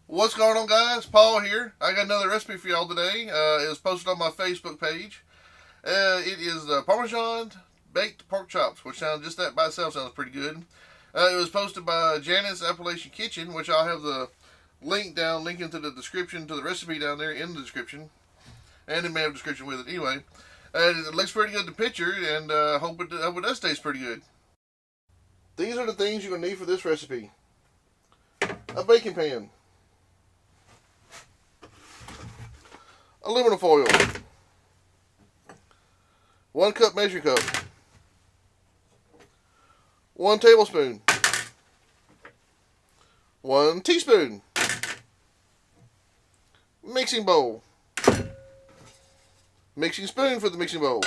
What's going on, guys? Paul here. I got another recipe for y'all today. It was posted on my Facebook page. It is Parmesan baked pork chops, which sounds just that by itself sounds pretty good. It was posted by Janet's Appalacian Kitchen, which I'll have the link into the description to the recipe down there in the description, and it may have a description with it anyway. It looks pretty good in the picture, and hope it does taste pretty good. These are the things you're gonna need for this recipe: a baking pan, aluminum foil, 1 cup measuring cup, 1 tablespoon, 1 teaspoon, mixing bowl, mixing spoon for the mixing bowl.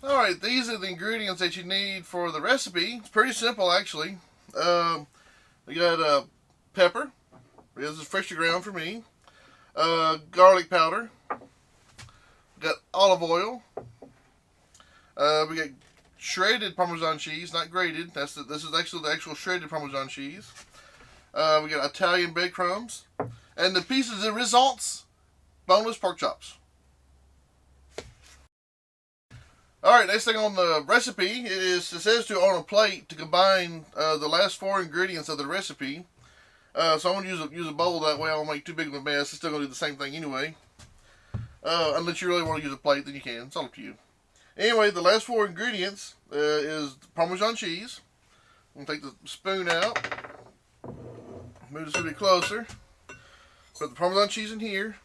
Alright, these are the ingredients that you need for the recipe. It's pretty simple, actually. We got pepper. This is freshly ground for me. Garlic powder. Got olive oil. We got shredded Parmesan cheese, not grated. This is actually the actual shredded Parmesan cheese. We got Italian breadcrumbs, and the pieces of rissoles, boneless pork chops. Alright, next thing on the recipe is, it says to on a plate to combine the last 4 ingredients of the recipe. So I'm going to use a bowl, that way I won't make too big of a mess. It's still going to do the same thing anyway. Unless you really want to use a plate, then you can. It's all up to you. Anyway, the last 4 ingredients is Parmesan cheese. I'm going to take the spoon out. Move this a little bit closer. Put the Parmesan cheese in here.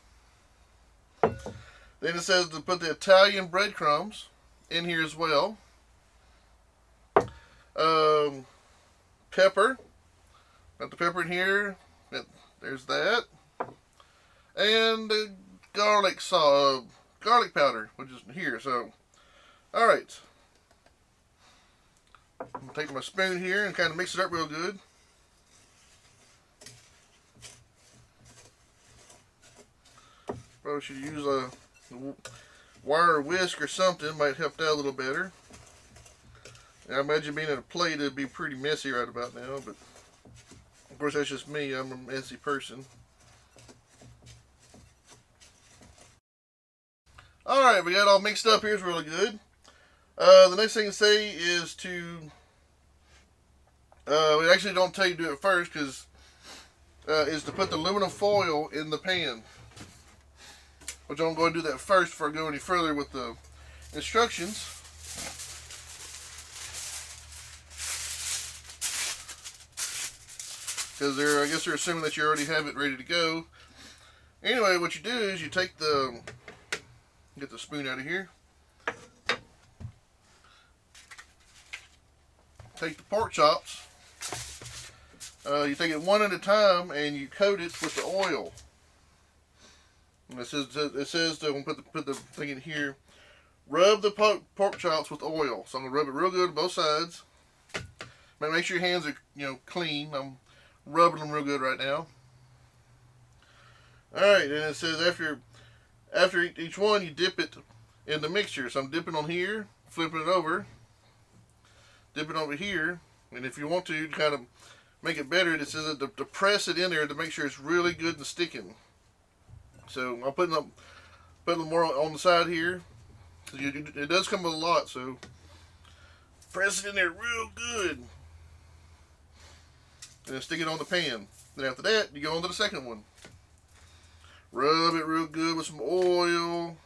Then it says to put the Italian breadcrumbs in here as well. Pepper. Got the pepper in here. There's that. And garlic powder, which is here. So, alright. I'm going to take my spoon here and kind of mix it up real good. Probably should use a wire whisk or something. Might help out a little better. I imagine being in a plate, it'd be pretty messy right about now, but of course that's just me. I'm a messy person. Alright, we got it all mixed up here. It's really good. The next thing to say is to, we actually don't tell you to do it first, because is to put the aluminum foil in the pan. Which I'm going to do that first before I go any further with the instructions. Because I guess they're assuming that you already have it ready to go. Anyway, what you do is you take get the spoon out of here. Take the pork chops. You take it one at a time and you coat it with the oil. And it says to put the thing in here. Rub the pork chops with oil. So I'm gonna rub it real good on both sides. Make sure your hands are clean. I'm rubbing them real good right now. Alright, and it says after each one you dip it in the mixture. So I'm dipping on here, flipping it over, dipping over here, and if you want to kind of make it better, it says to press it in there to make sure it's really good and sticking. So I'm putting more on the side here. It does come with a lot, so press it in there real good. And then stick it on the pan. Then after that, you go on to the second one. Rub it real good with some oil.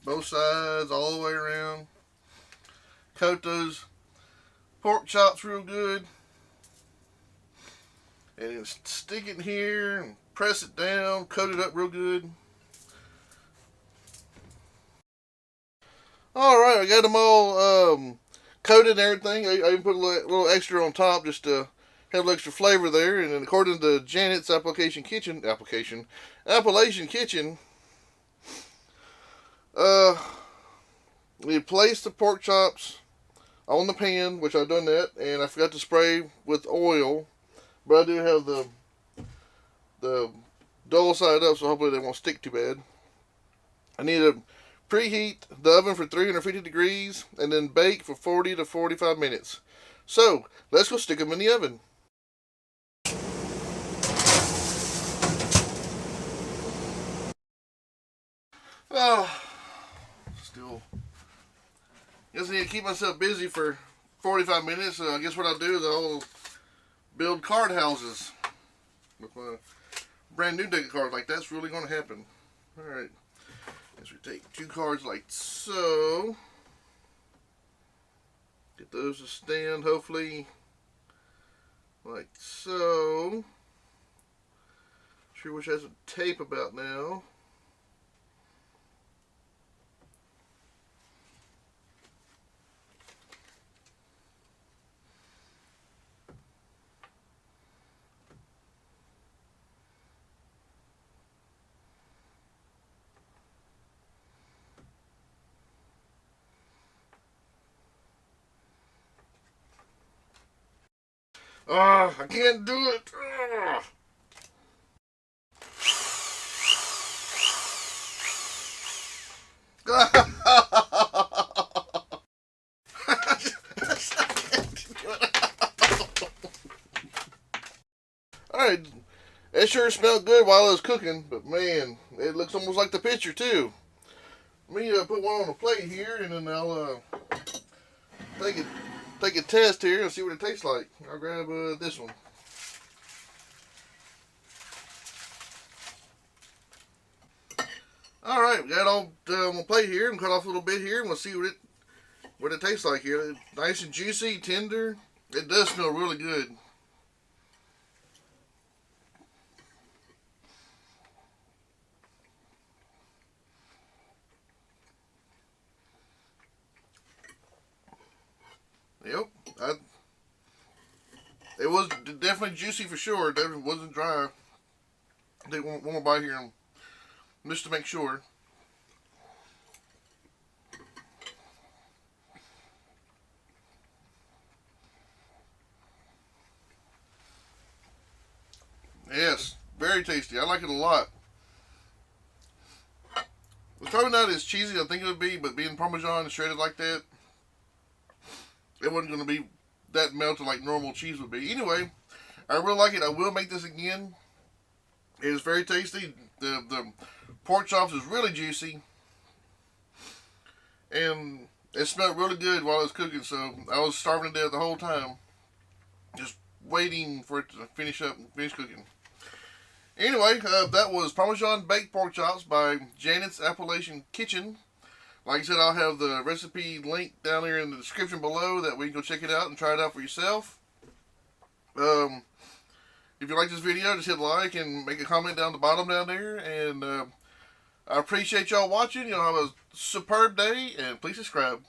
Both sides, all the way around. Coat those pork chops real good. And then stick it in here and press it down, coat it up real good. Alright, I got them all coated and everything. I even put a little extra on top just to have a little extra flavor there. And then according to Janet's Appalacian Kitchen, we place the pork chops on the pan, which I've done that, and I forgot to spray with oil, but I do have the dull side up, so hopefully they won't stick too bad. I need to preheat the oven for 350 degrees and then bake for 40 to 45 minutes. So let's go stick them in the oven. Oh, still. Guess I need to keep myself busy for 45 minutes. So I guess what I'll do is I'll build card houses with my brand new deck of cards. Like, that's really going to happen. Alright. Guess we take 2 cards like so. Get those to stand, hopefully. Like so. Sure wish I had some tape about now. I can't do it. Alright, it sure smelled good while I was cooking, but man, it looks almost like the picture too. Let me put one on a plate here, and then I'll take a test here and see what it tastes like. I'll grab this one. Alright, we got it all on the plate here, and cut off a little bit here, and we'll see what it tastes like here. Nice and juicy, tender. It does smell really good. Yep, it was definitely juicy for sure. It definitely wasn't dry. I take one more bite here, just to make sure. Yes, very tasty. I like it a lot. It's probably not as cheesy as I think it would be, but being Parmesan and shredded like that, it wasn't going to be that melted like normal cheese would be. Anyway, I really like it. I will make this again. It is very tasty. The pork chops is really juicy. And it smelled really good while I was cooking, so I was starving to death the whole time. Just waiting for it to finish up and finish cooking. Anyway, that was Parmesan baked pork chops by Janet's Appalacian Kitchen. Like I said, I'll have the recipe link down there in the description below. That way you can go check it out and try it out for yourself. If you like this video, just hit like and make a comment down the bottom down there. And I appreciate y'all watching. Y'all have a superb day, and please subscribe.